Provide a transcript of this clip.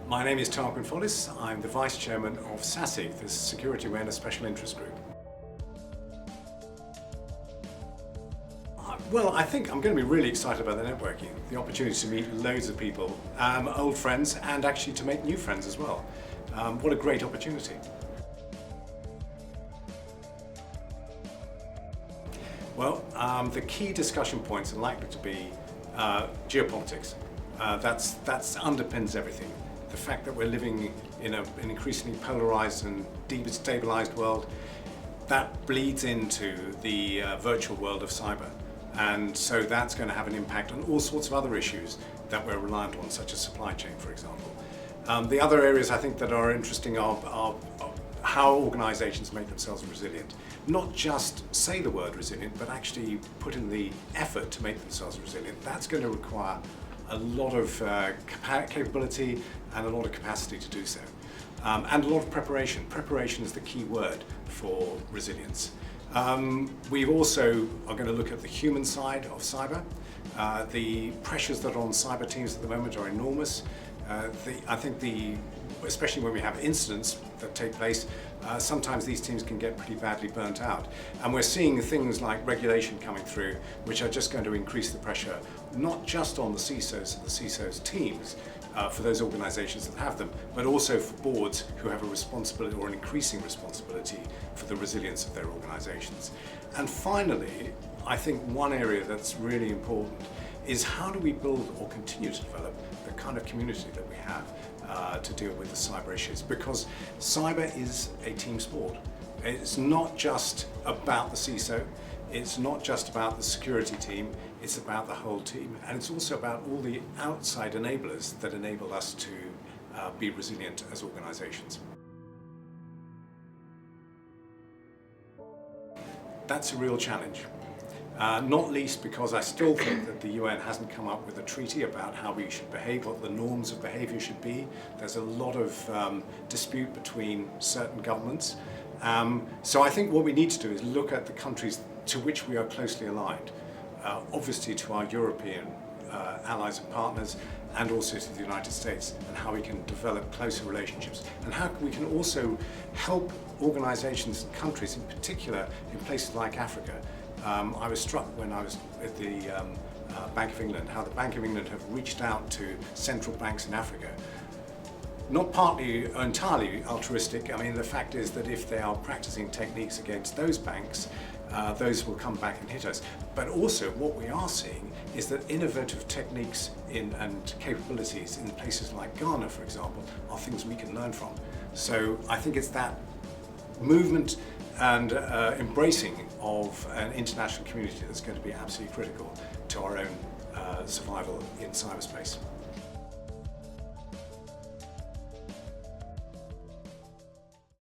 My name is Tarquin Folliss. I'm the Vice Chairman of SASIG, the Security Awareness Special Interest Group. Well, I think I'm going to be really excited about the networking, the opportunity to meet loads of people, old friends, and actually to make new friends as well. What a great opportunity. Well, the key discussion points are likely to be geopolitics. That underpins everything. The fact that we're living in an increasingly polarized and destabilized world, that bleeds into the virtual world of cyber. And so that's going to have an impact on all sorts of other issues that we're reliant on, such as supply chain, for example. The other areas I think that are interesting are how organizations make themselves resilient. Not just say the word resilient, but actually put in the effort to make themselves resilient. That's going to require a lot of capability and a lot of capacity to do so. And a lot of preparation. Preparation is the key word for resilience. We also are going to look at the human side of cyber. The pressures that are on cyber teams at the moment are enormous. I think especially when we have incidents that take place, sometimes these teams can get pretty badly burnt out. And we're seeing things like regulation coming through, which are just going to increase the pressure, not just on the CISOs and the CISOs teams, for those organizations that have them, but also for boards who have a responsibility or an increasing responsibility for the resilience of their organizations. And finally, I think one area that's really important is how do we build or continue to develop the kind of community that we have to deal with the cyber issues, because cyber is a team sport. It's not just about the CISO, it's not just about the security team, it's about the whole team, and it's also about all the outside enablers that enable us to be resilient as organizations. That's a real challenge. Not least because I still think that the UN hasn't come up with a treaty about how we should behave, what the norms of behavior should be. There's a lot of dispute between certain governments. So I think what we need to do is look at the countries to which we are closely aligned. Obviously to our European allies and partners, and also to the United States, and how we can develop closer relationships, and how we can also help organizations and countries, in particular in places like Africa. I was struck when I was at the Bank of England, how the Bank of England have reached out to central banks in Africa. Not partly or entirely altruistic. I mean, the fact is that if they are practicing techniques against those banks, those will come back and hit us. But also what we are seeing is that innovative techniques and capabilities in places like Ghana, for example, are things we can learn from. So I think it's that movement and embracing of an international community that's going to be absolutely critical to our own survival in cyberspace.